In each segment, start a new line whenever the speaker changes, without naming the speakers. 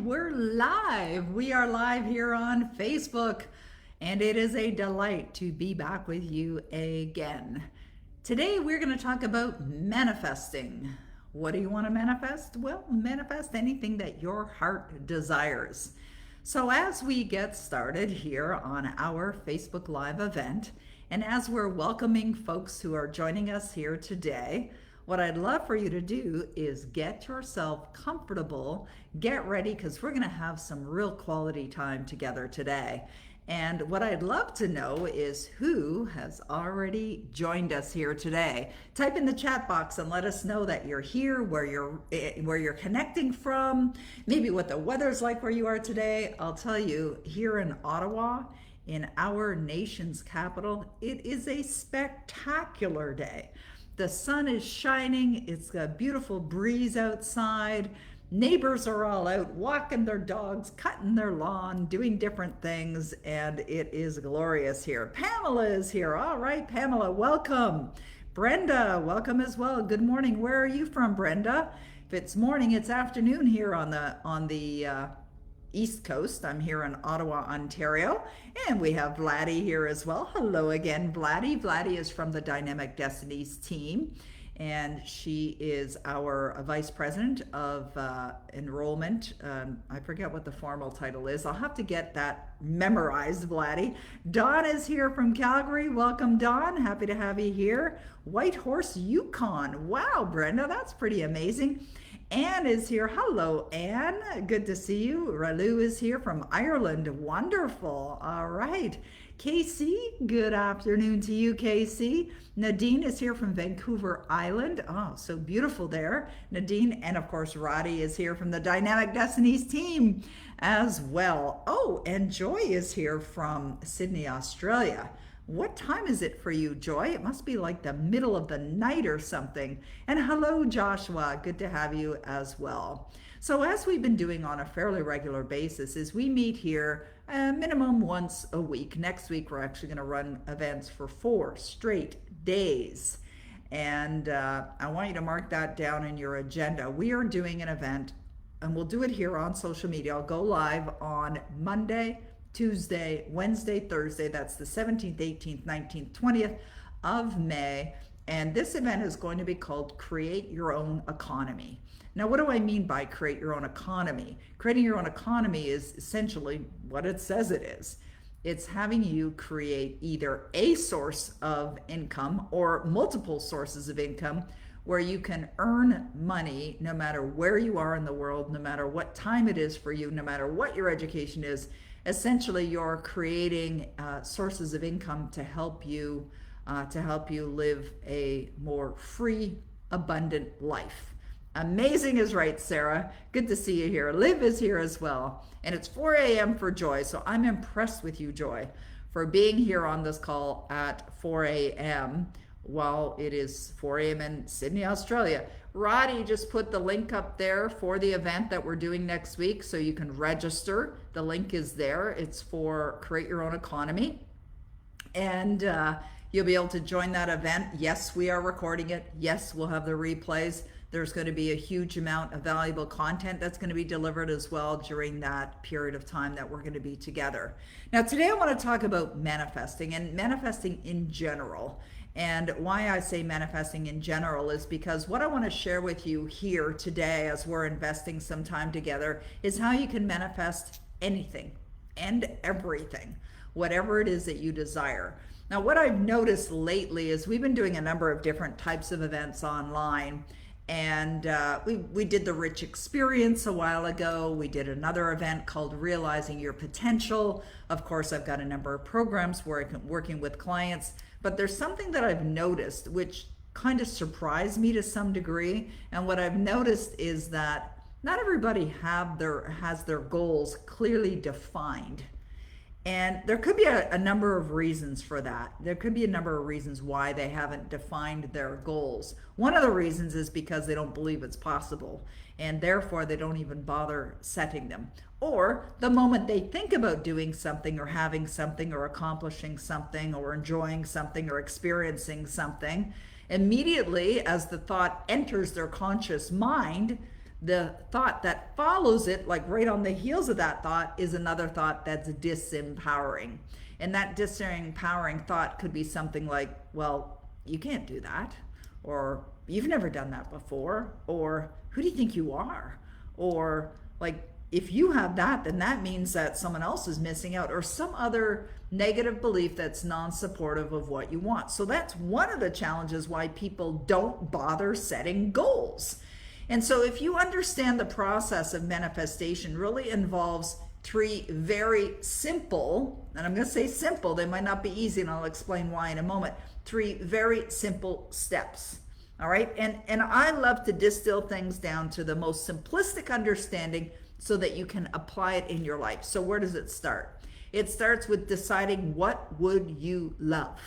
we're live. We are live here on Facebook, and it is a delight to be back with you again. Today, we're going to talk about manifesting. What do you want to manifest? Well, manifest anything that your heart desires. So, as we get started here on our Facebook Live event, and as we're welcoming folks who are joining us here today, what I'd love for you to do is get yourself comfortable, get ready, because we're going to have some real quality time together today. And what I'd love to know is who has already joined us here today. Type in the chat box and let us know that you're here, where you're connecting from, maybe what the weather's like where you are today. I'll tell you, here in Ottawa, in our nation's capital, it is a spectacular day. The sun is shining, it's a beautiful breeze outside. Neighbors are all out walking their dogs, cutting their lawn, doing different things, and it is glorious here. Pamela is here. All right, Pamela, welcome. Brenda, welcome as well. Good morning. Where are you from, Brenda? If it's morning, it's afternoon here on the East Coast. I'm here in Ottawa, Ontario, and we have Vladdy here as well. Hello again, Vladdy. Vladdy is from the Dynamic Destinies team, and she is our vice president of enrollment. I forget what the formal title is. I'll have to get that memorized, Vladdy. Dawn is here from Calgary. Welcome, Dawn. Happy to have you here. Whitehorse, Yukon. Wow, Brenda, that's pretty amazing. Anne is here. Hello, Anne. Good to see you. Ralu is here from Ireland. Wonderful. All right. Casey, good afternoon to you, Casey. Nadine is here from Vancouver Island. Oh, so beautiful there. Nadine, and of course, Roddy is here from the Dynamic Destinies team as well. Oh, and Joy is here from Sydney, Australia. What time is it for you, Joy? It must be like the middle of the night or something. And hello, Joshua. Good to have you as well. So as we've been doing on a fairly regular basis is we meet here minimum once a week. Next week, we're actually going to run events for 4 straight days. And I want you to mark that down in your agenda. We are doing an event, and we'll do it here on social media. I'll go live on Monday, Tuesday, Wednesday, Thursday. That's the 17th, 18th, 19th, 20th of May. And this event is going to be called Create Your Own Economy. Now, what do I mean by create your own economy? Creating your own economy is essentially what it says it is. It's having you create either a source of income or multiple sources of income where you can earn money no matter where you are in the world, no matter what time it is for you, no matter what your education is. Essentially, you're creating sources of income to help you live a more free, abundant life. Amazing is right, Sarah. Good to see you here. Liv is here as well. And it's 4 a.m. for Joy, so I'm impressed with you, Joy, for being here on this call at 4 a.m. while it is 4 a.m. in Sydney, Australia. Roddy just put the link up there for the event that we're doing next week, so you can register. The link is there. It's for Create Your Own Economy. And you'll be able to join that event. Yes, we are recording it. Yes, we'll have the replays. There's going to be a huge amount of valuable content that's going to be delivered as well during that period of time that we're going to be together. Now, today I want to talk about manifesting and manifesting in general. And why I say manifesting in general is because what I want to share with you here today as we're investing some time together is how you can manifest anything and everything, whatever it is that you desire. Now, what I've noticed lately is we've been doing a number of different types of events online. And we did the Rich Experience a while ago. We did another event called Realizing Your Potential. Of course, I've got a number of programs working with clients. But there's something that I've noticed which kind of surprised me to some degree. And what I've noticed is that not everybody has their goals clearly defined. And there could be a number of reasons for that. There could be a number of reasons why they haven't defined their goals. One of the reasons is because they don't believe it's possible, and therefore they don't even bother setting them. Or the moment they think about doing something or having something or accomplishing something or enjoying something or experiencing something, immediately as the thought enters their conscious mind, The thought that follows it, like right on the heels of that thought, is another thought that's disempowering. And that disempowering thought could be something like, well, you can't do that, or you've never done that before, or who do you think you are? Or like, if you have that, then that means that someone else is missing out, or some other negative belief that's non-supportive of what you want. So that's one of the challenges why people don't bother setting goals. And so if you understand the process of manifestation really involves three very simple, and I'm going to say simple, they might not be easy, and I'll explain why in a moment, three very simple steps. All right. And I love to distill things down to the most simplistic understanding so that you can apply it in your life. So where does it start? It starts with deciding what would you love?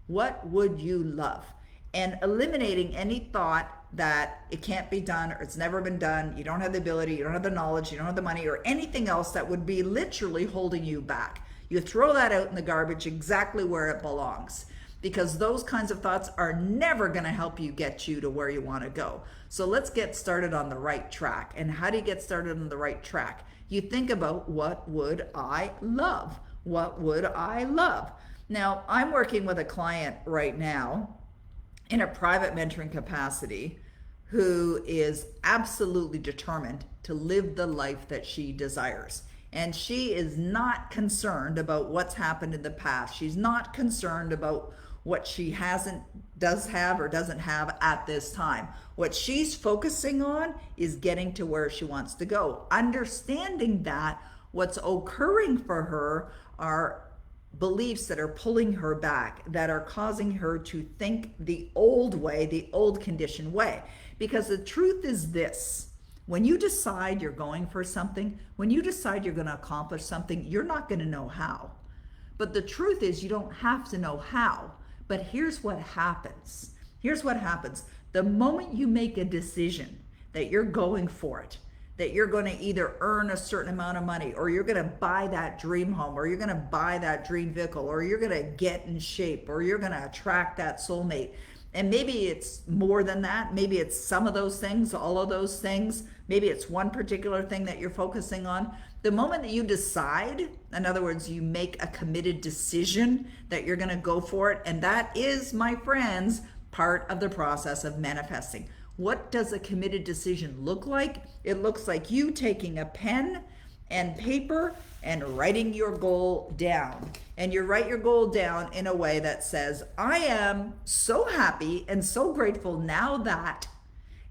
What would you love? And eliminating any thought that it can't be done, or it's never been done, you don't have the ability, you don't have the knowledge, you don't have the money, or anything else that would be literally holding you back. You throw that out in the garbage exactly where it belongs, because those kinds of thoughts are never going to help you get you to where you want to go. So let's get started on the right track. And how do you get started on the right track? You think about, what would I love? What would I love? Now, I'm working with a client right now in a private mentoring capacity who is absolutely determined to live the life that she desires. And she is not concerned about what's happened in the past. She's not concerned about what she does have or doesn't have at this time. What she's focusing on is getting to where she wants to go. Understanding that what's occurring for her are beliefs that are pulling her back, that are causing her to think the old way, the old conditioned way. Because the truth is this: when you decide you're going for something, when you decide you're going to accomplish something, you're not going to know how. But the truth is, you don't have to know how. But here's what happens. Here's what happens. The moment you make a decision that you're going for it, that you're going to either earn a certain amount of money, or you're going to buy that dream home, or you're going to buy that dream vehicle, or you're going to get in shape, or you're going to attract that soulmate. And maybe it's more than that. Maybe it's some of those things, all of those things. Maybe it's one particular thing that you're focusing on. The moment that you decide, in other words, you make a committed decision that you're going to go for it, and that is, my friends, part of the process of manifesting. What does a committed decision look like? It looks like you taking a pen and paper and writing your goal down. And you write your goal down in a way that says, I am so happy and so grateful now that,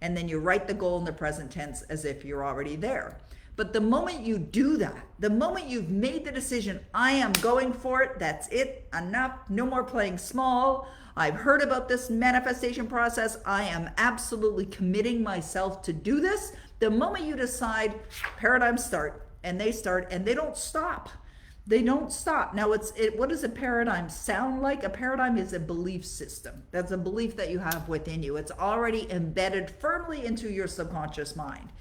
and then you write the goal in the present tense as if you're already there. But the moment you do that, the moment you've made the decision, I am going for it, that's it, enough, no more playing small. I've heard about this manifestation process. I am absolutely committing myself to do this. The moment you decide, paradigms start, and they don't stop. They don't stop. Now, what does a paradigm sound like? A paradigm is a belief system. That's a belief that you have within you. It's already embedded firmly into your subconscious mind.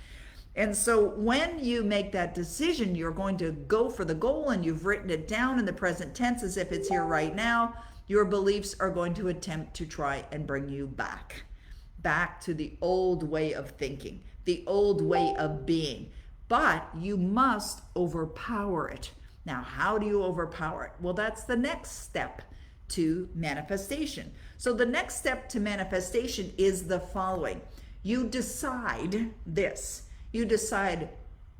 And so when you make that decision, you're going to go for the goal, and you've written it down in the present tense as if it's here right now. Your beliefs are going to attempt to try and bring you back to the old way of thinking, the old way of being. But you must overpower it. Now, how do you overpower it? Well, that's the next step to manifestation. So the next step to manifestation is the following. You decide this. You decide,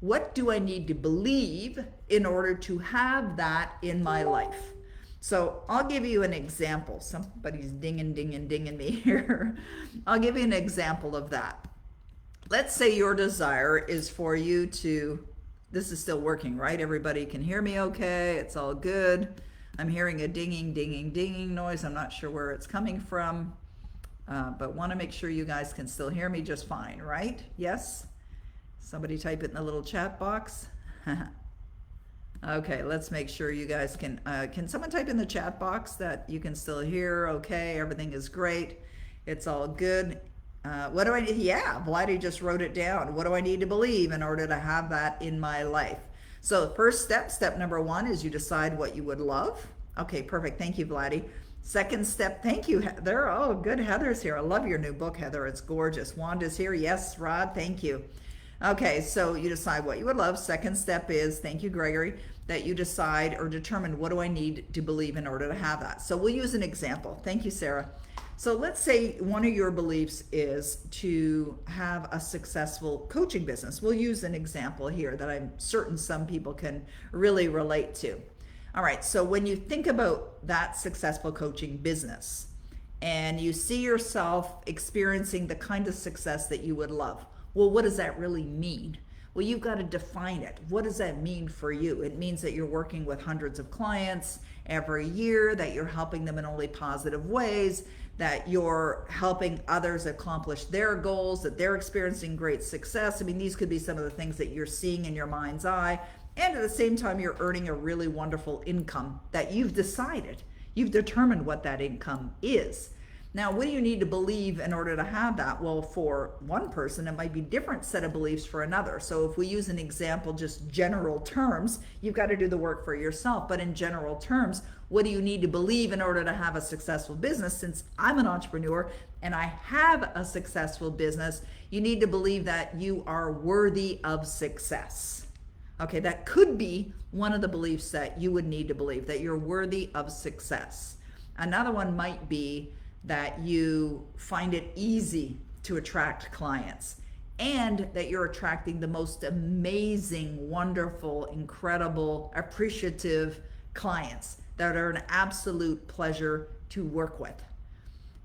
what do I need to believe in order to have that in my life? So I'll give you an example. Somebody's dinging me here. I'll give you an example of that. Let's say your desire is for you to, this is still working, right? Everybody can hear me okay? It's all good. I'm hearing a dinging noise. I'm not sure where it's coming from, but want to make sure you guys can still hear me just fine, right? Yes? Somebody type it in the little chat box. Okay, let's make sure you guys can someone type in the chat box that you can still hear? Okay, everything is great. It's all good. What do I need? Yeah, Vladdy just wrote it down. What do I need to believe in order to have that in my life? So first step number one is you decide what you would love. Okay, perfect. Thank you, Vladdy. Second step, thank you, Heather. Oh, good. Heather's here. I love your new book, Heather. It's gorgeous. Wanda's here. Yes, Rod, thank you. Okay, so you decide what you would love. Second step is, thank you, Gregory, that you decide or determine what do I need to believe in order to have that. So we'll use an example. Thank you, Sarah. So let's say one of your beliefs is to have a successful coaching business. We'll use an example here that I'm certain some people can really relate to. All right, so when you think about that successful coaching business and you see yourself experiencing the kind of success that you would love, well, what does that really mean? Well, you've got to define it. What does that mean for you? It means that you're working with hundreds of clients every year, that you're helping them in only positive ways, that you're helping others accomplish their goals, that they're experiencing great success. I mean, these could be some of the things that you're seeing in your mind's eye. And at the same time, you're earning a really wonderful income that you've decided. You've determined what that income is. Now, what do you need to believe in order to have that? Well, for one person, it might be a different set of beliefs for another. So if we use an example, just general terms, you've got to do the work for yourself. But in general terms, what do you need to believe in order to have a successful business? Since I'm an entrepreneur and I have a successful business, you need to believe that you are worthy of success. Okay, that could be one of the beliefs that you would need to believe, that you're worthy of success. Another one might be that you find it easy to attract clients and that you're attracting the most amazing, wonderful, incredible, appreciative clients that are an absolute pleasure to work with.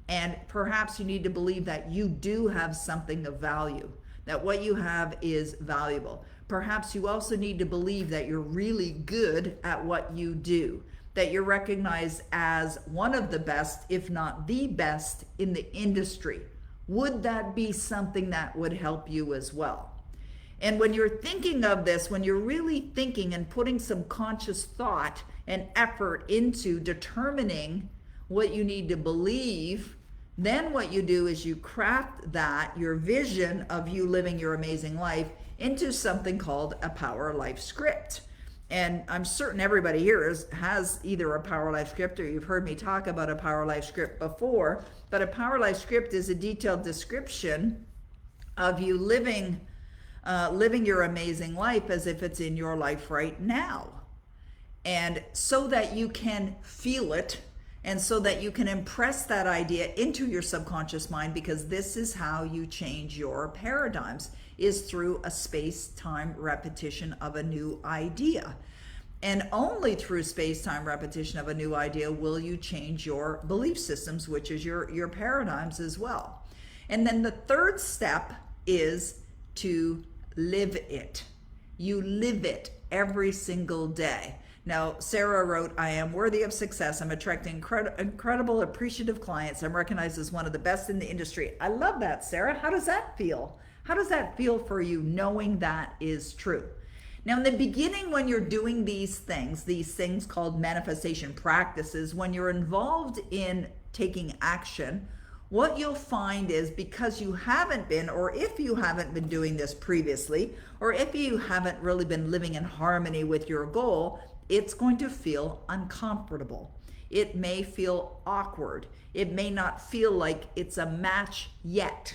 And perhaps you need to believe that you do have something of value, that what you have is valuable. Perhaps you also need to believe that you're really good at what you do, that you're recognized as one of the best, if not the best, in the industry. Would that be something that would help you as well? And when you're thinking of this, when you're really thinking and putting some conscious thought and effort into determining what you need to believe, then what you do is you craft that, your vision of you living your amazing life, into something called a Power Life Script. And I'm certain everybody here has either a Power Life Script or you've heard me talk about a Power Life Script before. But a Power Life Script is a detailed description of you living your amazing life as if it's in your life right now. And so that you can feel it and so that you can impress that idea into your subconscious mind, because this is how you change your paradigms, is through a space-time repetition of a new idea. And only through space-time repetition of a new idea will you change your belief systems, which is your paradigms as well. And then the third step is to live it. You live it every single day. Now, Sarah wrote, I am worthy of success. I'm attracting incredible, appreciative clients. I'm recognized as one of the best in the industry. I love that, Sarah. How does that feel? How does that feel for you, knowing that is true? Now, in the beginning, when you're doing these things called manifestation practices, when you're involved in taking action, what you'll find is, because you haven't been, or if you haven't been doing this previously, or if you haven't really been living in harmony with your goal, it's going to feel uncomfortable. It may feel awkward. It may not feel like it's a match yet.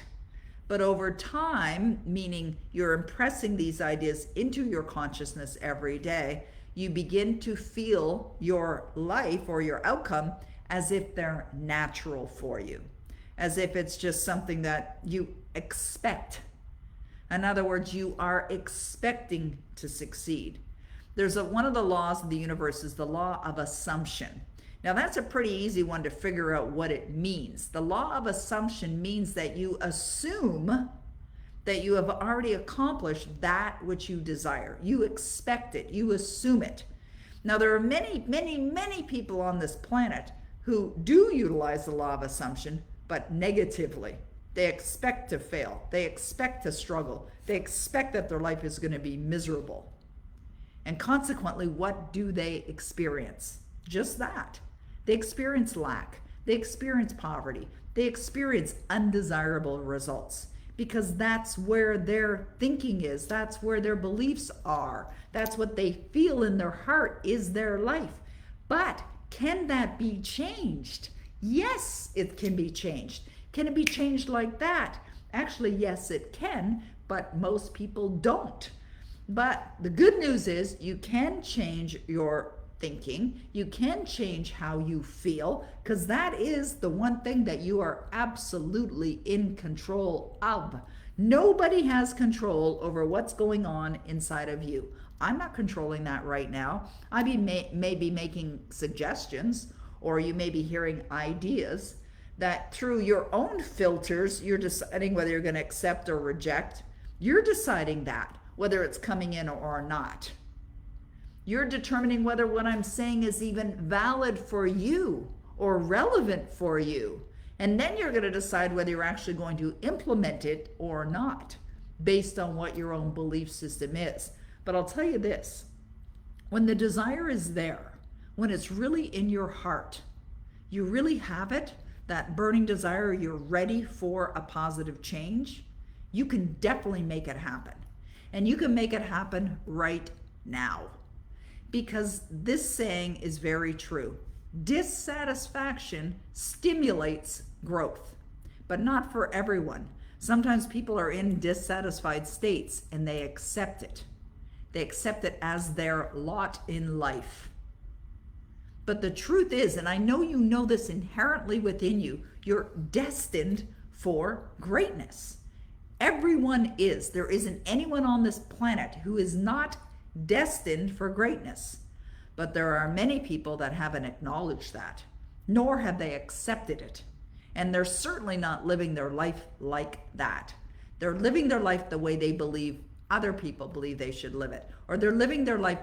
But over time, meaning you're impressing these ideas into your consciousness every day, you begin to feel your life or your outcome as if they're natural for you, as if it's just something that you expect. In other words, you are expecting to succeed. There's one of the laws of the universe is the law of assumption. Now, that's a pretty easy one to figure out what it means. The law of assumption means that you assume that you have already accomplished that which you desire. You expect it. You assume it. Now, there are many, many, many people on this planet who do utilize the law of assumption, but negatively. They expect to fail. They expect to struggle. They expect that their life is going to be miserable. And consequently, what do they experience? Just that. They experience lack. They experience poverty. They experience undesirable results, because that's where their thinking is. That's where their beliefs are. That's what they feel in their heart is their life. But can that be changed? Yes, it can be changed. Can it be changed like that? Actually, yes, it can. but most people don't. But the good news is you can change your thinking. You can change how you feel, because that is the one thing that you are absolutely in control of. Nobody has control over what's going on inside of you. I'm not controlling that right now. I may be making suggestions, or you may be hearing ideas that through your own filters, you're deciding whether you're going to accept or reject. You're deciding that, whether it's coming in or not. You're determining whether what I'm saying is even valid for you or relevant for you. And then you're going to decide whether you're actually going to implement it or not, based on what your own belief system is. But I'll tell you this, when the desire is there, when it's really in your heart, you really have it, that burning desire, you're ready for a positive change, you can definitely make it happen. And you can make it happen right now. Because this saying is very true. Dissatisfaction stimulates growth, but not for everyone. Sometimes people are in dissatisfied states and they accept it. They accept it as their lot in life. But the truth is, and I know you know this inherently within you, you're destined for greatness. Everyone is. There isn't anyone on this planet who is not destined for greatness. But there are many people that haven't acknowledged that, nor have they accepted it. And they're certainly not living their life like that. They're living their life the way they believe other people believe they should live it. Or they're living their life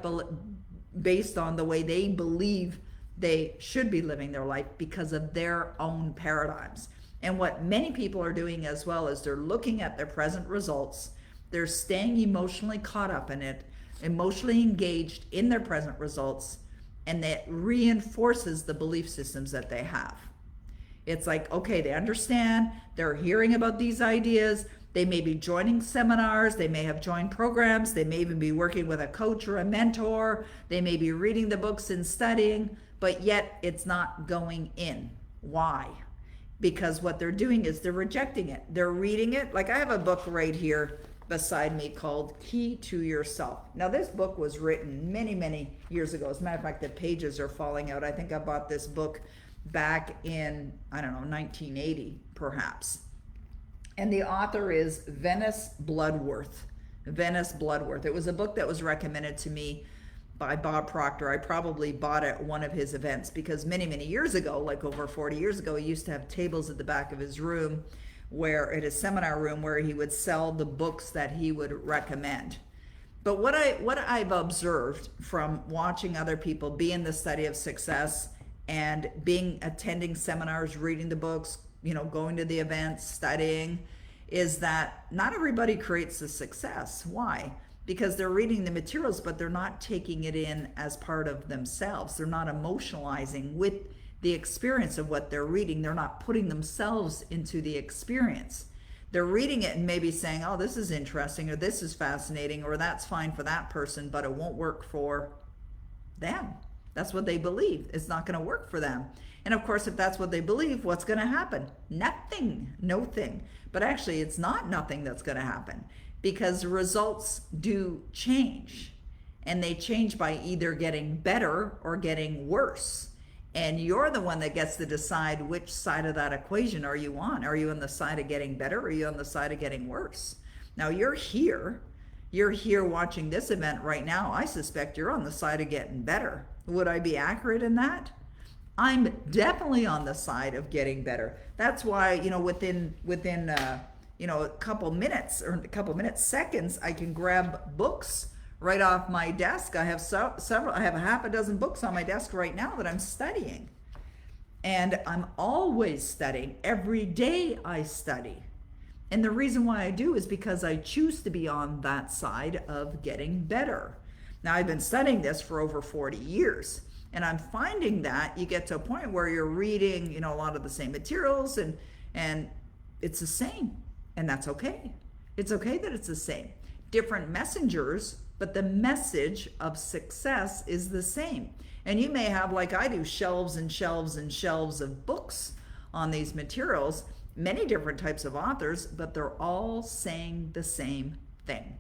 based on the way they believe they should be living their life because of their own paradigms. And what many people are doing as well is they're looking at their present results. They're staying emotionally caught up in it, emotionally engaged in their present results, and that reinforces the belief systems that they have. It's like, okay, they understand, they're hearing about these ideas, they may be joining seminars, they may have joined programs, they may even be working with a coach or a mentor, they may be reading the books and studying, but yet it's not going in. Why? Because what they're doing is they're rejecting it. They're reading it. Like I have a book right here beside me called Key to Yourself. Now this book was written many, many years ago. As a matter of fact, the pages are falling out. I think I bought this book back in, 1980 perhaps. And the author is Venice Bloodworth. Venice Bloodworth. It was a book that was recommended to me by Bob Proctor. I probably bought it at one of his events because many, many years ago, like over 40 years ago, he used to have tables at the back of his room at his seminar room where he would sell the books that he would recommend. But what I've observed from watching other people be in the study of success and attending seminars, reading the books, going to the events, studying, is that not everybody creates the success. Why? Because they're reading the materials, but they're not taking it in as part of themselves. They're not emotionalizing with the experience of what they're reading. They're not putting themselves into the experience. They're reading it and maybe saying, oh, this is interesting, or this is fascinating, or that's fine for that person, but it won't work for them. That's what they believe. It's not going to work for them. And of course, if that's what they believe, what's going to happen? Nothing. No thing. But actually, it's not nothing that's going to happen, because results do change, and they change by either getting better or getting worse. And you're the one that gets to decide which side of that equation are you on. Are you on the side of getting better, or are you on the side of getting worse? Now you're here watching this event right now. I suspect you're on the side of getting better. Would I be accurate in that? I'm definitely on the side of getting better. That's why, within a couple minutes, seconds, I can grab books right off my desk. I have several. I have a half a dozen books on my desk right now that I'm studying. And I'm always studying. Every day I study. And the reason why I do is because I choose to be on that side of getting better. Now, I've been studying this for over 40 years. And I'm finding that you get to a point where you're reading, a lot of the same materials, and it's the same. And that's okay. It's okay that it's the same. Different messengers, but the message of success is the same. And you may have, like I do, shelves and shelves and shelves of books on these materials, many different types of authors, but they're all saying the same thing,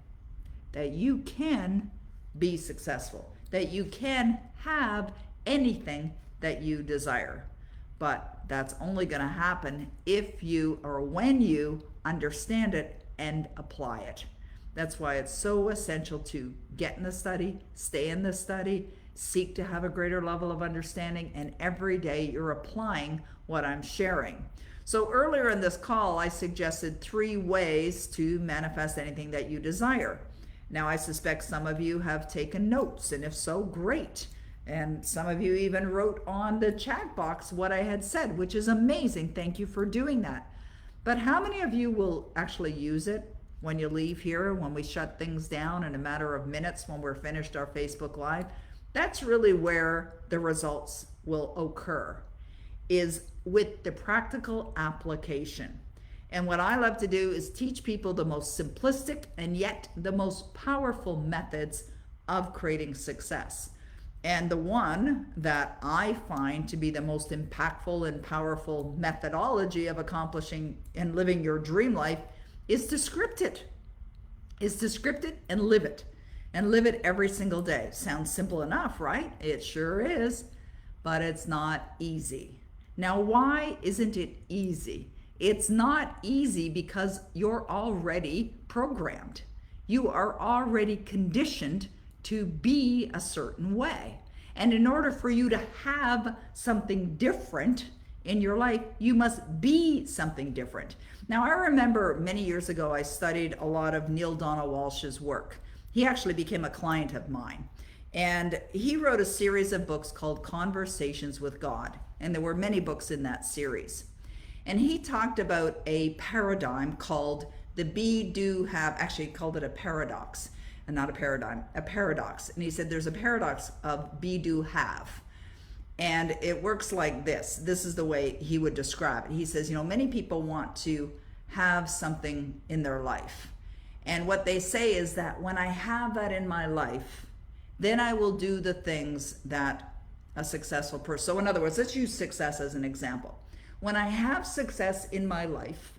that you can be successful, that you can have anything that you desire. But that's only going to happen if you or when you understand it and apply it. That's why it's so essential to get in the study, stay in the study, seek to have a greater level of understanding, and every day you're applying what I'm sharing. So earlier in this call, I suggested 3 ways to manifest anything that you desire. Now, I suspect some of you have taken notes, and if so, great. And some of you even wrote on the chat box what I had said, which is amazing. Thank you for doing that. But how many of you will actually use it when you leave here, when we shut things down in a matter of minutes, when we're finished our Facebook Live? That's really where the results will occur, is with the practical application. And what I love to do is teach people the most simplistic and yet the most powerful methods of creating success. And the one that I find to be the most impactful and powerful methodology of accomplishing and living your dream life is to script it. Is to script it and live it. And live it every single day. Sounds simple enough, right? It sure is. But it's not easy. Now, why isn't it easy? It's not easy because you're already programmed. You are already conditioned to be a certain way. And in order for you to have something different in your life, you must be something different. Now, I remember many years ago, I studied a lot of Neale Donald Walsch's work. He actually became a client of mine. And he wrote a series of books called Conversations with God. And there were many books in that series. And he talked about a paradigm called the be, do, have, actually he called it a paradox, and not a paradigm, a paradox. And he said there's a paradox of be, do, have. And it works like this. This is the way he would describe it. He says, many people want to have something in their life. And what they say is that when I have that in my life, then I will do the things that a successful person. So in other words, let's use success as an example. When I have success in my life,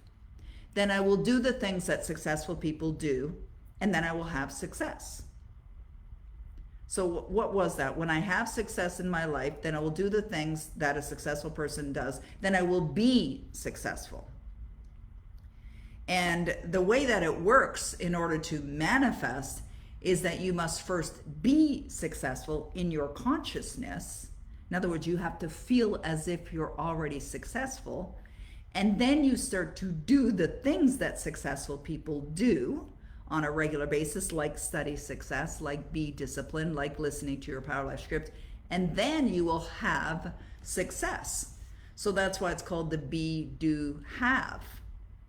then I will do the things that successful people do, and then I will have success. So what was that? When I have success in my life, then I will do the things that a successful person does, then I will be successful. And the way that it works in order to manifest is that you must first be successful in your consciousness. In other words, you have to feel as if you're already successful. And then you start to do the things that successful people do on a regular basis, like study success, like be disciplined, like listening to your Power Life script. And then you will have success. So that's why it's called the be, do, have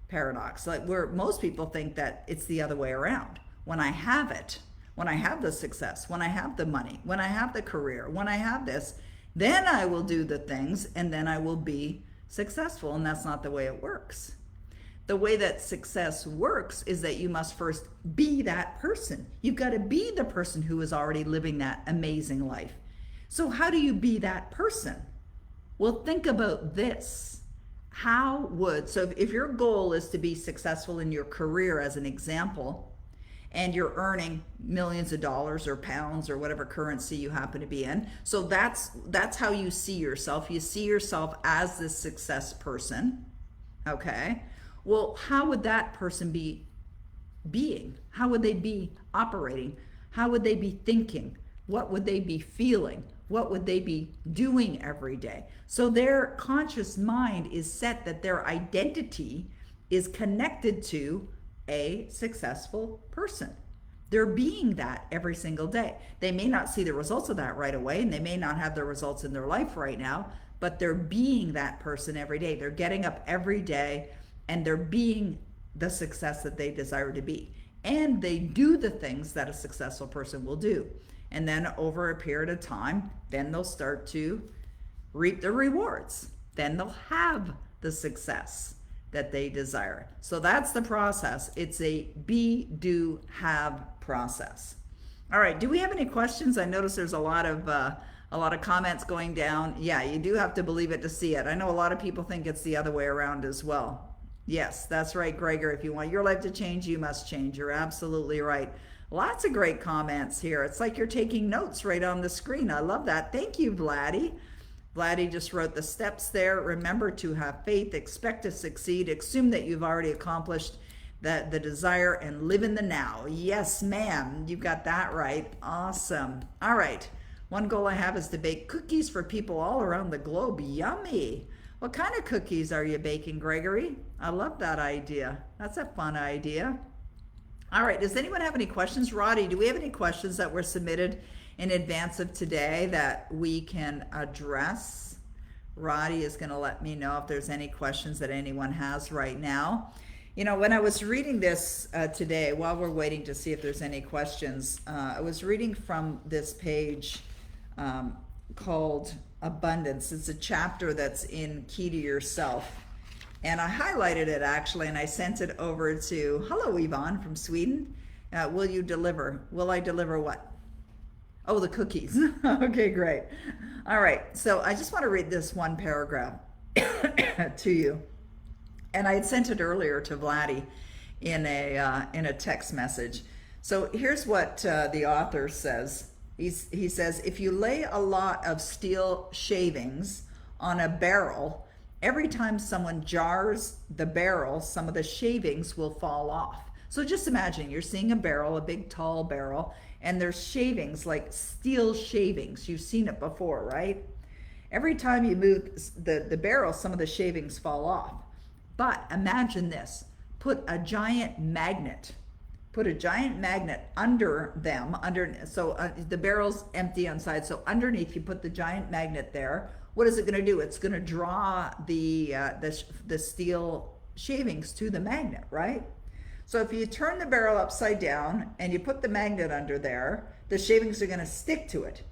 paradox. Like where most people think that it's the other way around. When I have it, when I have the success, when I have the money, when I have the career, when I have this, then I will do the things and then I will be successful. And that's not the way it works. The way that success works is that you must first be that person. You've got to be the person who is already living that amazing life. So how do you be that person? Well, think about this. So if your goal is to be successful in your career, as an example, and you're earning millions of dollars or pounds or whatever currency you happen to be in, so that's how you see yourself. You see yourself as this success person, okay? Well, how would that person be being? How would they be operating? How would they be thinking? What would they be feeling? What would they be doing every day? So their conscious mind is set that their identity is connected to a successful person. They're being that every single day. They may not see the results of that right away, and they may not have the results in their life right now, but they're being that person every day. They're getting up every day and they're being the success that they desire to be. And they do the things that a successful person will do. And then over a period of time, then they'll start to reap the rewards. Then they'll have the success that they desire. So that's the process. It's a be, do, have process. All right, do we have any questions? I notice there's a lot of comments going down. Yeah, you do have to believe it to see it. I know a lot of people think it's the other way around as well. Yes, that's right, Gregor. If you want your life to change, you must change. You're absolutely right. Lots of great comments here. It's like you're taking notes right on the screen. I love that. Thank you, Vladdy. Vladdy just wrote the steps there. Remember to have faith, expect to succeed, assume that you've already accomplished the desire, and live in the now. Yes, ma'am. You got that right. Awesome. All right. One goal I have is to bake cookies for people all around the globe. Yummy. What kind of cookies are you baking, Gregory? I love that idea. That's a fun idea. All right. Does anyone have any questions? Roddy, do we have any questions that were submitted in advance of today that we can address? Roddy is going to let me know if there's any questions that anyone has right now. You know, when I was reading this today, while we're waiting to see if there's any questions, I was reading from this page called Abundance. It's a chapter that's in Key to Yourself. And I highlighted it actually, and I sent it over to, hello, Yvonne from Sweden. Will you deliver? Will I deliver what? Oh, the cookies. Okay, great. All right. So I just want to read this one paragraph to you. And I had sent it earlier to Vladdy in a text message. So here's what the author says. He says, if you lay a lot of steel shavings on a barrel, every time someone jars the barrel, some of the shavings will fall off. So just imagine you're seeing a barrel, a big tall barrel, and there's shavings, like steel shavings. You've seen it before, right? Every time you move the barrel, some of the shavings fall off. But imagine this, put a giant magnet under them, so the barrel's empty inside. So underneath you put the giant magnet there. What is it going to do? It's going to draw the steel shavings to the magnet, right? So if you turn the barrel upside down and you put the magnet under there, the shavings are going to stick to it.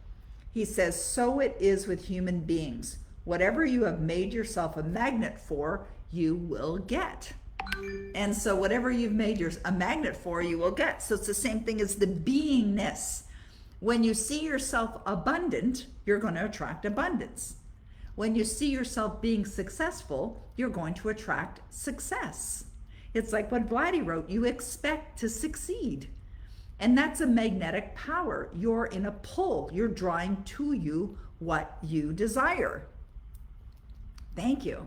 He says, so it is with human beings. Whatever you have made yourself a magnet for, you will get. And so whatever you've made a magnet for, you will get. So it's the same thing as the beingness. When you see yourself abundant, you're going to attract abundance. When you see yourself being successful, you're going to attract success. It's like what Vladdy wrote, you expect to succeed. And that's a magnetic power. You're in a pull. You're drawing to you what you desire. Thank you.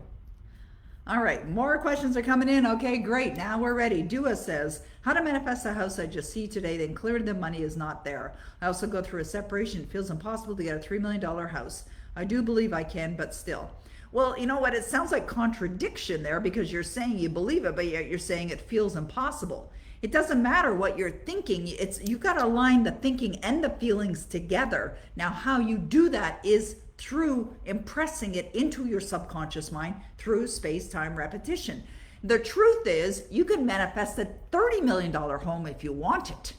All right, more questions are coming in. Okay, great. Now we're ready. Dua says, how to manifest a house I just see today, then clearly the money is not there. I also go through a separation. It feels impossible to get a $3 million house. I do believe I can, but still. Well, you know what? It sounds like contradiction there because you're saying you believe it, but yet you're saying it feels impossible. It doesn't matter what you're thinking. You've got to align the thinking and the feelings together. Now, how you do that is through impressing it into your subconscious mind through space-time repetition. The truth is, you can manifest a $30 million home if you want it.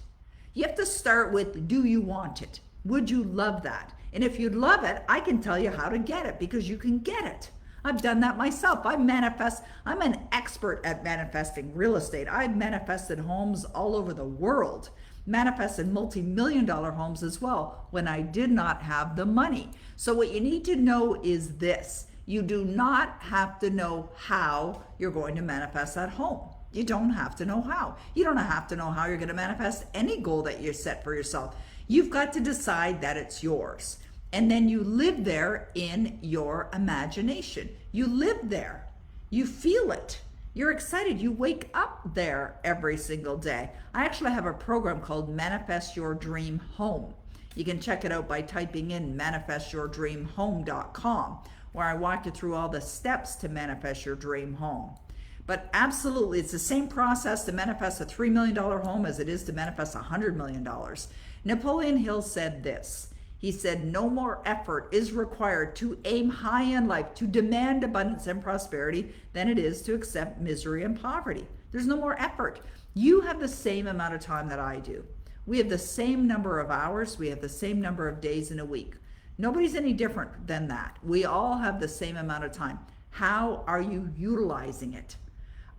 You have to start with, do you want it? Would you love that? And if you'd love it, I can tell you how to get it because you can get it. I've done that myself. I'm an expert at manifesting real estate. I've manifested homes all over the world, manifested multi-million-dollar homes as well when I did not have the money. So what you need to know is this. You do not have to know how you're going to manifest that home. You don't have to know how. You don't have to know how you're going to manifest any goal that you set for yourself. You've got to decide that it's yours. And then you live there in your imagination. You live there. You feel it. You're excited. You wake up there every single day. I actually have a program called Manifest Your Dream Home. You can check it out by typing in manifestyourdreamhome.com, where I walk you through all the steps to manifest your dream home. But absolutely, it's the same process to manifest a $3 million home as it is to manifest $100 million. Napoleon Hill said this. He said, no more effort is required to aim high in life, to demand abundance and prosperity than it is to accept misery and poverty. There's no more effort. You have the same amount of time that I do. We have the same number of hours. We have the same number of days in a week. Nobody's any different than that. We all have the same amount of time. How are you utilizing it?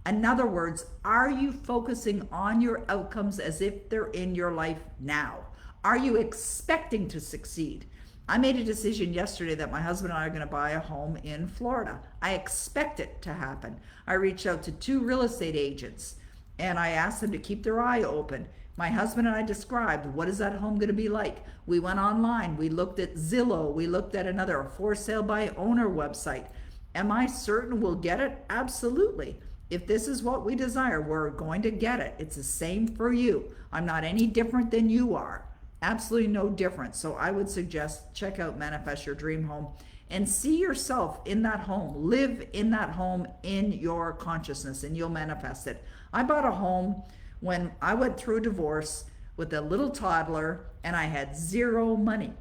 In other words, are you focusing on your outcomes as if they're in your life now? Are you expecting to succeed? I made a decision yesterday that my husband and I are going to buy a home in Florida. I expect it to happen. I reached out to 2 real estate agents and I asked them to keep their eye open. My husband and I described, what is that home going to be like? We went online, we looked at Zillow, we looked at another for sale by owner website. Am I certain we'll get it? Absolutely. If this is what we desire, we're going to get it. It's the same for you. I'm not any different than you are. Absolutely no different. So I would suggest check out Manifest Your Dream Home and see yourself in that home. Live in that home in your consciousness and you'll manifest it. I bought a home when I went through a divorce with a little toddler and I had zero money.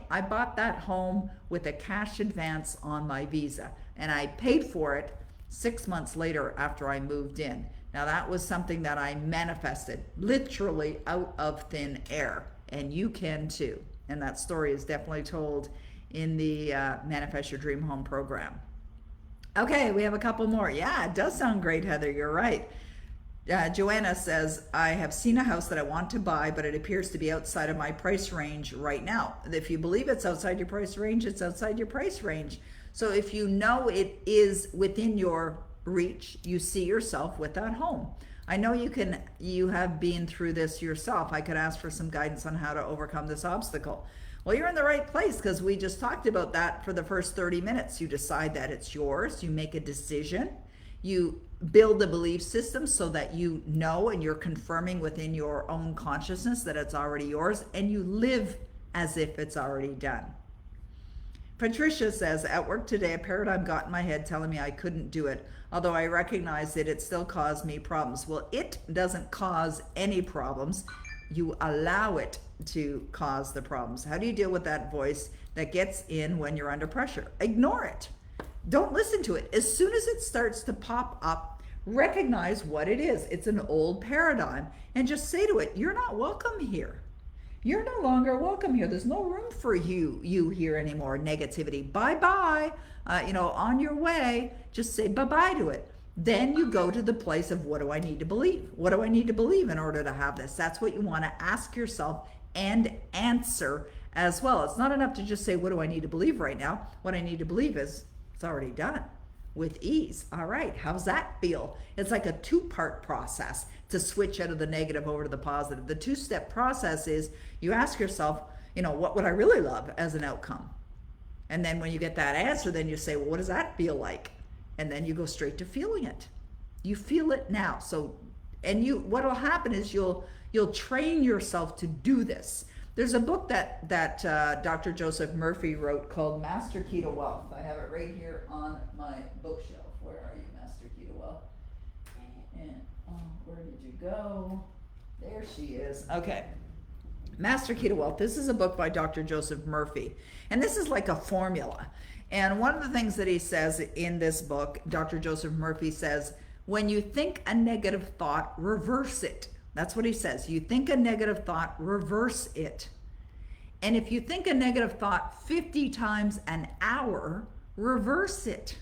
I bought that home with a cash advance on my Visa and I paid for it 6 months later after I moved in. Now that was something that I manifested literally out of thin air, and you can too. And that story is definitely told in the Manifest Your Dream Home program. Okay, we have a couple more. Yeah, it does sound great, Heather. You're right. Joanna says, I have seen a house that I want to buy, but it appears to be outside of my price range right now. If you believe it's outside your price range, it's outside your price range. So if you know it is within your reach, you see yourself with that home. I know you have been through this yourself. I could ask for some guidance on how to overcome this obstacle. Well, you're in the right place because we just talked about that for the first 30 minutes. You decide that it's yours. You make a decision. You build a belief system so that you know and you're confirming within your own consciousness that it's already yours, and you live as if it's already done. Patricia says, at work today, a paradigm got in my head telling me I couldn't do it. Although I recognized it still caused me problems. Well, it doesn't cause any problems. You allow it to cause the problems. How do you deal with that voice that gets in when you're under pressure? Ignore it. Don't listen to it. As soon as it starts to pop up, recognize what it is. It's an old paradigm, and just say to it, you're not welcome here. You're no longer welcome here. There's no room for you here anymore. Negativity. Bye-bye. On your way, just say bye-bye to it. Then you go to the place of, what do I need to believe? What do I need to believe in order to have this? That's what you want to ask yourself and answer as well. It's not enough to just say, what do I need to believe right now? What I need to believe is it's already done with ease. All right, how's that feel? It's like a 2-part process to switch out of the negative over to the positive. The 2-step process is you ask yourself, what would I really love as an outcome? And then when you get that answer, then you say, well, what does that feel like? And then you go straight to feeling it. You feel it now. So, what will happen is you'll train yourself to do this. There's a book that Dr. Joseph Murphy wrote called Master Key to Wealth. I have it right here on my bookshelf. Where are you, Master Key to Wealth? And where did you go? There she is. Okay. Master Key to Wealth. This is a book by Dr. Joseph Murphy. And this is like a formula. And one of the things that he says in this book, Dr. Joseph Murphy says, when you think a negative thought, reverse it. That's what he says. You think a negative thought, reverse it. And if you think a negative thought 50 times an hour, reverse it.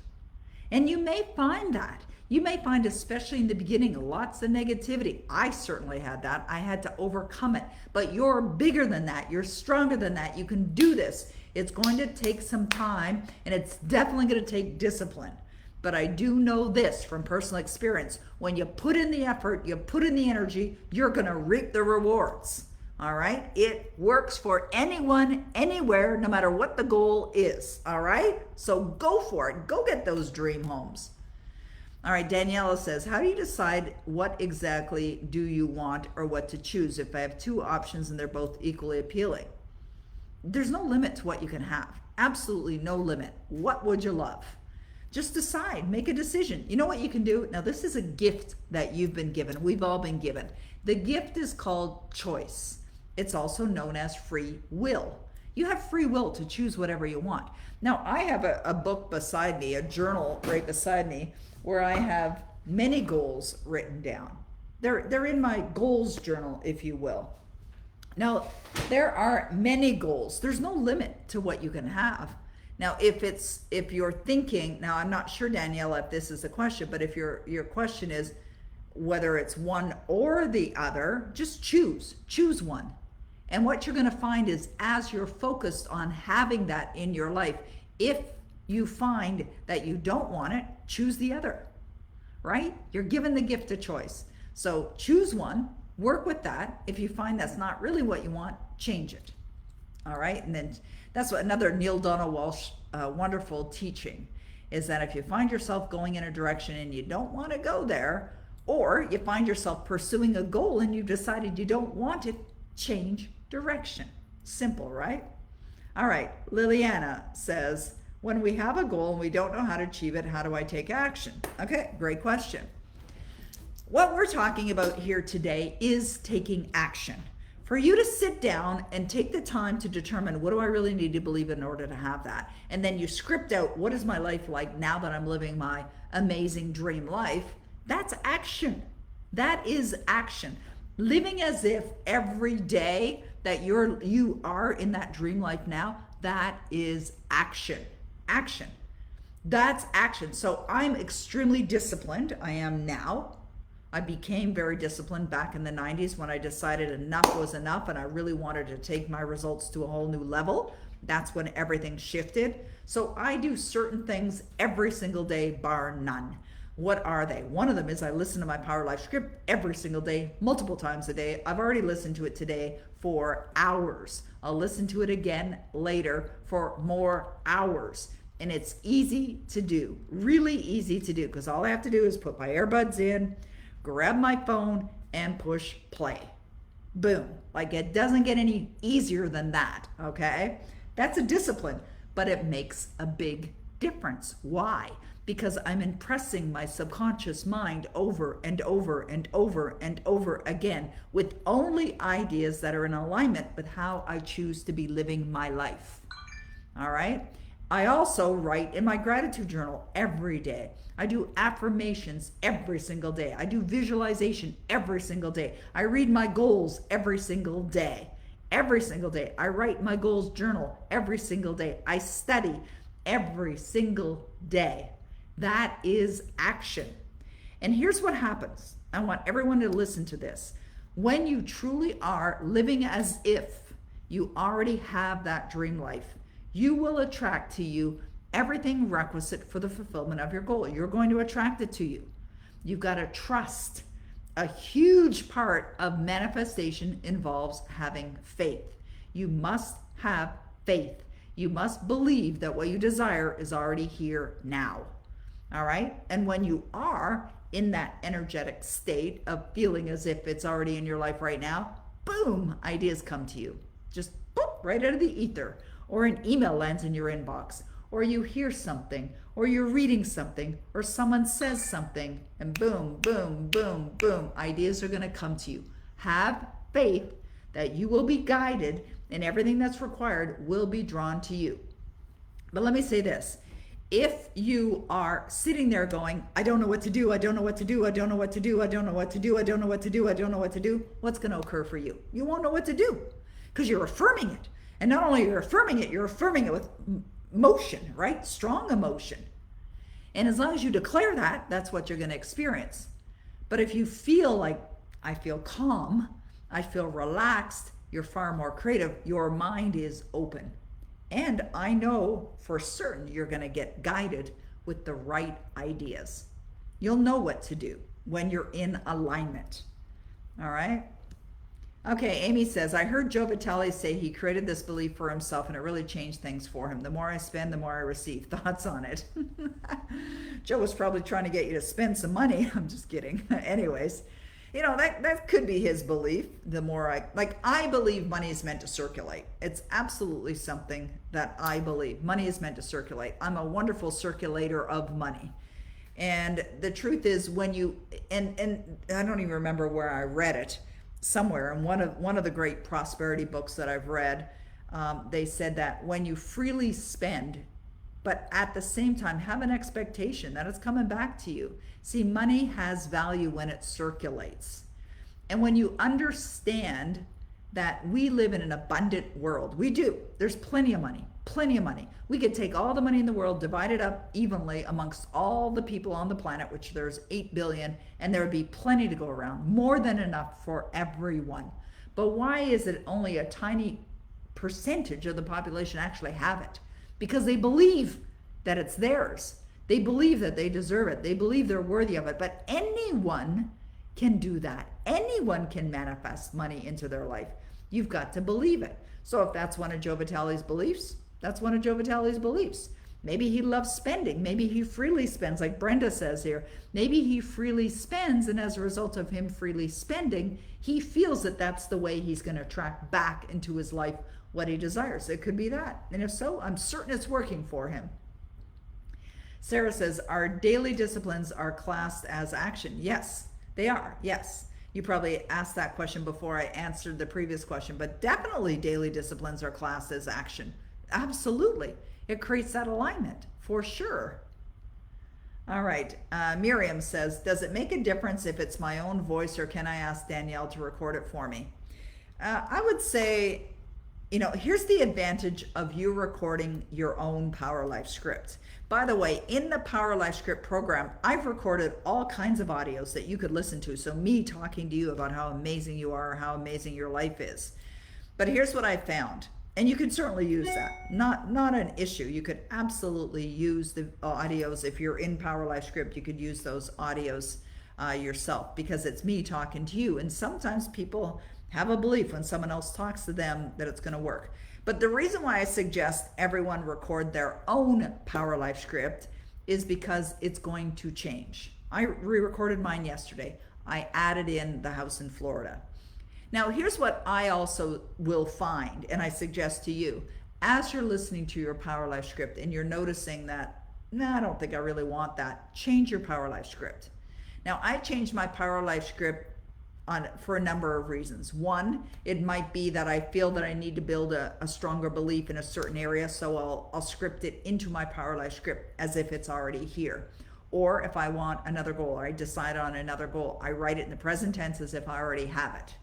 And you may find that. You may find, especially in the beginning, lots of negativity. I certainly had that. I had to overcome it. But you're bigger than that. You're stronger than that. You can do this. It's going to take some time, and it's definitely going to take discipline. But I do know this from personal experience. When you put in the effort, you put in the energy, you're going to reap the rewards. All right? It works for anyone, anywhere, no matter what the goal is. All right? So go for it. Go get those dream homes. All right, Daniela says, how do you decide what exactly do you want or what to choose if I have 2 options and they're both equally appealing? There's no limit to what you can have. Absolutely no limit. What would you love? Just decide, make a decision. You know what you can do? Now, this is a gift that you've been given. We've all been given. The gift is called choice. It's also known as free will. You have free will to choose whatever you want. Now, I have a book beside me, a journal right beside me, where I have many goals written down. They're in my goals journal, if you will. Now, there are many goals. There's no limit to what you can have. Now, if you're thinking, now I'm not sure, Daniela, if this is the question, but if your question is whether it's one or the other, just choose one. And what you're going to find is as you're focused on having that in your life, if you find that you don't want it, choose the other, right? You're given the gift of choice. So choose one, work with that. If you find that's not really what you want, change it. All right. And then that's what another Neil Donald Walsh wonderful teaching is, that if you find yourself going in a direction and you don't want to go there, or you find yourself pursuing a goal and you've decided you don't want it, change direction. Simple, right? All right. Liliana says, when we have a goal and we don't know how to achieve it, how do I take action? Okay, great question. What we're talking about here today is taking action. For you to sit down and take the time to determine, what do I really need to believe in order to have that? And then you script out, what is my life like now that I'm living my amazing dream life? That's action. That is action. Living as if every day that you are in that dream life now, that is action. Action. That's action. So I'm extremely disciplined. I am now. I became very disciplined back in the 90s when I decided enough was enough and I really wanted to take my results to a whole new level. That's when everything shifted. So I do certain things every single day, bar none. What are they? One of them is I listen to my Power Life script every single day, multiple times a day. I've already listened to it today for hours. I'll listen to it again later for more hours. And it's easy to do, really easy to do, because all I have to do is put my earbuds in, grab my phone, and push play. Boom. Like, it doesn't get any easier than that, okay? That's a discipline, but it makes a big difference. Why? Because I'm impressing my subconscious mind over and over and over and over again with only ideas that are in alignment with how I choose to be living my life. All right? I also write in my gratitude journal every day. I do affirmations every single day. I do visualization every single day. I read my goals every single day. Every single day. I write my goals journal every single day. I study every single day. That is action. And here's what happens. I want everyone to listen to this. When you truly are living as if you already have that dream life, you will attract to you everything requisite for the fulfillment of your goal. You're going to attract it to you. You've got to trust. A huge part of manifestation involves having faith. You must have faith. You must believe that what you desire is already here now. All right? And when you are in that energetic state of feeling as if it's already in your life right now, boom, ideas come to you. Just boop, right out of the ether. Or an email lands in your inbox. Or you hear something. Or you're reading something. Or someone says something. And boom, boom, boom, boom. Ideas are going to come to you. Have faith that you will be guided and everything that's required will be drawn to you. But let me say this. If you are sitting there going, I don't know what to do, I don't know what to do, I don't know what to do, I don't know what to do, I don't know what to do, I don't know what to do, what's going to occur for you? You won't know what to do because you're affirming it. And not only you're affirming it with motion, right? Strong emotion. And as long as you declare that, that's what you're going to experience. But if you feel like, I feel calm, I feel relaxed, you're far more creative, your mind is open. And I know for certain you're going to get guided with the right ideas. You'll know what to do when you're in alignment. All right? Okay, Amy says, I heard Joe Vitale say he created this belief for himself and it really changed things for him. The more I spend, the more I receive. Thoughts on it? Joe was probably trying to get you to spend some money. I'm just kidding. Anyways, you know, that could be his belief. The more I believe money is meant to circulate. It's absolutely something that I believe. Money is meant to circulate. I'm a wonderful circulator of money. And the truth is when you, and I don't even remember where I read it, somewhere in one of the great prosperity books that I've read, they said that when you freely spend, but at the same time have an expectation that it's coming back to you. See, money has value when it circulates. And when you understand that we live in an abundant world, we do. There's plenty of money, plenty of money. We could take all the money in the world, divide it up evenly amongst all the people on the planet, which there's 8 billion, and there would be plenty to go around, more than enough for everyone. But why is it only a tiny percentage of the population actually have it? Because they believe that it's theirs. They believe that they deserve it. They believe they're worthy of it. But anyone can do that. Anyone can manifest money into their life. You've got to believe it. So if that's one of Joe Vitale's beliefs, that's one of Joe Vitale's beliefs. Maybe he loves spending. Maybe he freely spends, like Brenda says here. Maybe he freely spends, and as a result of him freely spending, he feels that that's the way he's going to attract back into his life what he desires. It could be that. And if so, I'm certain it's working for him. Sarah says, our daily disciplines are classed as action. Yes, they are. Yes. You probably asked that question before I answered the previous question, but definitely daily disciplines are classed as action. Absolutely. It creates that alignment for sure. All right. Miriam says, does it make a difference if it's my own voice, or can I ask Danielle to record it for me? I would say, here's the advantage of you recording your own Power Life script. By the way, in the Power Life script program, I've recorded all kinds of audios that you could listen to. So me talking to you about how amazing you are, how amazing your life is. But here's what I found. And you can certainly use that. Not an issue. You could absolutely use the audios. If you're in Power Life Script, you could use those audios yourself, because it's me talking to you. And sometimes people have a belief when someone else talks to them that it's going to work. But the reason why I suggest everyone record their own Power Life Script is because it's going to change. I re-recorded mine yesterday. I added in the house in Florida. Now, here's what I also will find, and I suggest to you, as you're listening to your Power Life script and you're noticing that, I don't think I really want that, change your Power Life script. Now, I changed my Power Life script for a number of reasons. One, it might be that I feel that I need to build a stronger belief in a certain area, so I'll script it into my Power Life script as if it's already here. Or if I want another goal, or I decide on another goal, I write it in the present tense as if I already have it.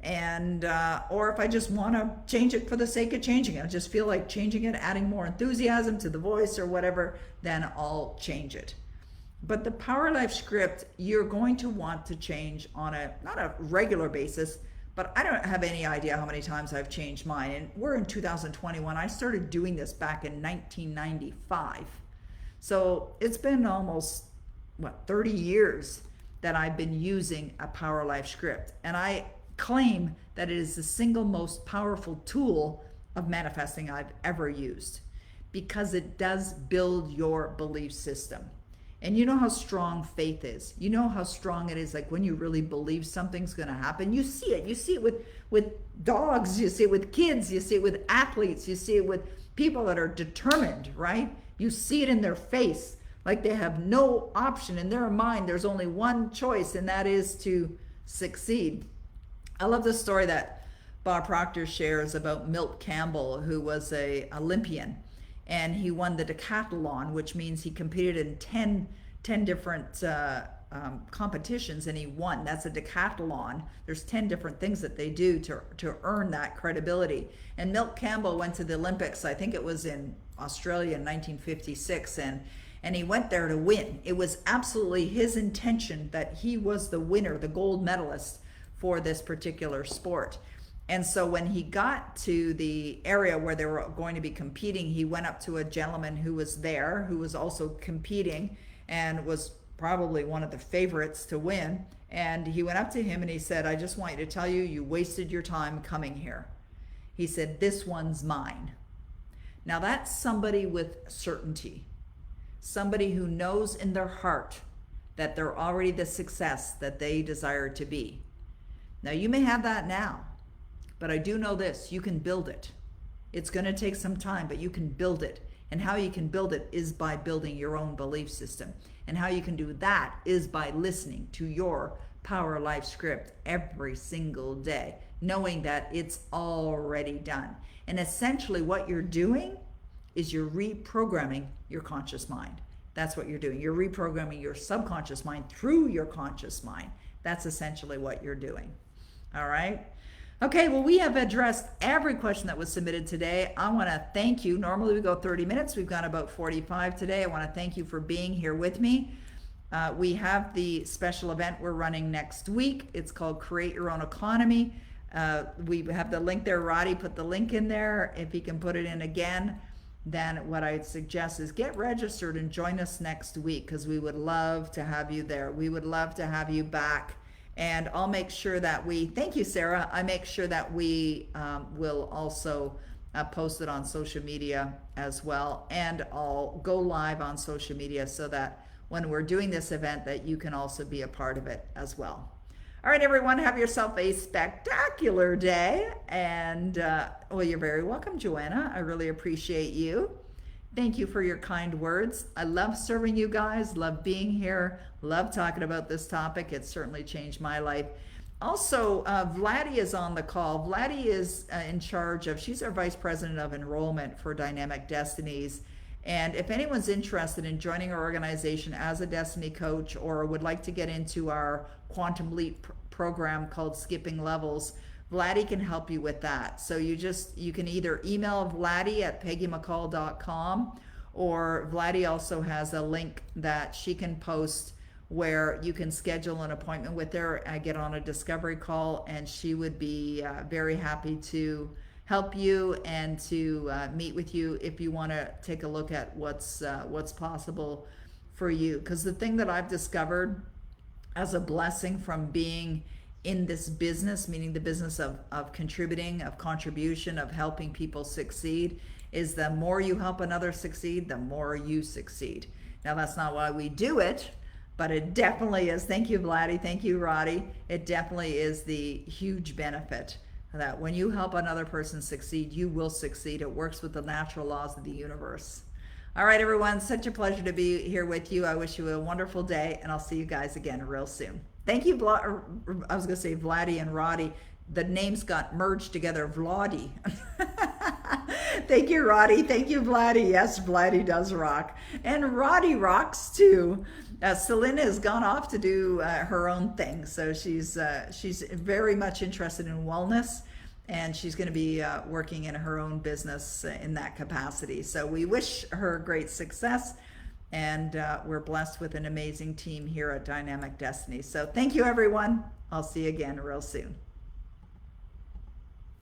And or if I just want to change it for the sake of changing it, I just feel like changing it, adding more enthusiasm to the voice or whatever, then I'll change it. But the Power Life script, you're going to want to change on not a regular basis, but I don't have any idea how many times I've changed mine. And we're in 2021. I started doing this back in 1995. So it's been almost, 30 years that I've been using a Power Life script. And I claim that it is the single most powerful tool of manifesting I've ever used, because it does build your belief system. And you know how strong faith is. You know how strong it is, like when you really believe something's going to happen. You see it. You see it with dogs. You see it with kids. You see it with athletes. You see it with people that are determined, right? You see it in their face, like they have no option. In their mind, there's only one choice, and that is to succeed. I love the story that Bob Proctor shares about Milt Campbell, who was an Olympian, and he won the decathlon, which means he competed in 10 different competitions, and he won. That's a decathlon. There's 10 different things that they do to earn that credibility. And Milt Campbell went to the Olympics, I think it was in Australia in 1956, and he went there to win. It was absolutely his intention that he was the winner, the gold medalist for this particular sport. And so when he got to the area where they were going to be competing, he went up to a gentleman who was there, who was also competing and was probably one of the favorites to win. And he went up to him and he said, I just want you to tell you, you wasted your time coming here. He said, this one's mine. Now that's somebody with certainty, somebody who knows in their heart that they're already the success that they desire to be. Now you may have that now, but I do know this, you can build it. It's going to take some time, but you can build it. And how you can build it is by building your own belief system. And how you can do that is by listening to your Power Life script every single day, knowing that it's already done. And essentially what you're doing is you're reprogramming your conscious mind. That's what you're doing. You're reprogramming your subconscious mind through your conscious mind. That's essentially what you're doing. All right. Okay, well, we have addressed every question that was submitted today. I want to thank you. Normally we go 30 minutes. We've gone about 45 today. I want to thank you for being here with me. We have the special event we're running next week. It's called Create Your Own Economy. We have the link there. Roddy put the link in there. If he can put it in again, then what I'd suggest is get registered and join us next week, because we would love to have you there. We would love to have you back. And I'll make sure that thank you, Sarah. I make sure that we will also post it on social media as well. And I'll go live on social media so that when we're doing this event, that you can also be a part of it as well. All right, everyone, have yourself a spectacular day. And, well, you're very welcome, Joanna. I really appreciate you. Thank you for your kind words. I love serving you guys, love being here, love talking about this topic. It's certainly changed my life. Also, Vladdy is on the call. Vladdy is in charge of, she's our Vice President of Enrollment for Dynamic Destinies. And if anyone's interested in joining our organization as a Destiny Coach, or would like to get into our Quantum Leap program called Skipping Levels, Vladdy can help you with that. So you can either email Vladdy at peggymccall.com, or Vladdy also has a link that she can post where you can schedule an appointment with her. I get on a discovery call, and she would be very happy to help you and to meet with you if you want to take a look at what's possible for you. Because the thing that I've discovered as a blessing from being in this business, meaning the business of contributing, of contribution, of helping people succeed, is the more you help another succeed, the more you succeed. Now, that's not why we do it, but it definitely is. Thank you, Vladdy. Thank you, Roddy. It definitely is the huge benefit that when you help another person succeed, you will succeed. It works with the natural laws of the universe. All right, everyone, such a pleasure to be here with you. I wish you a wonderful day, and I'll see you guys again real soon. Thank you, I was going to say Vladdy and Roddy. The names got merged together, Vladdy. Thank you, Roddy. Thank you, Vladdy. Yes, Vladdy does rock. And Roddy rocks too. Selena has gone off to do her own thing. So she's very much interested in wellness, and she's going to be working in her own business in that capacity. So we wish her great success, and we're blessed with an amazing team here at Dynamic Destiny. So thank you, everyone. I'll see you again real soon.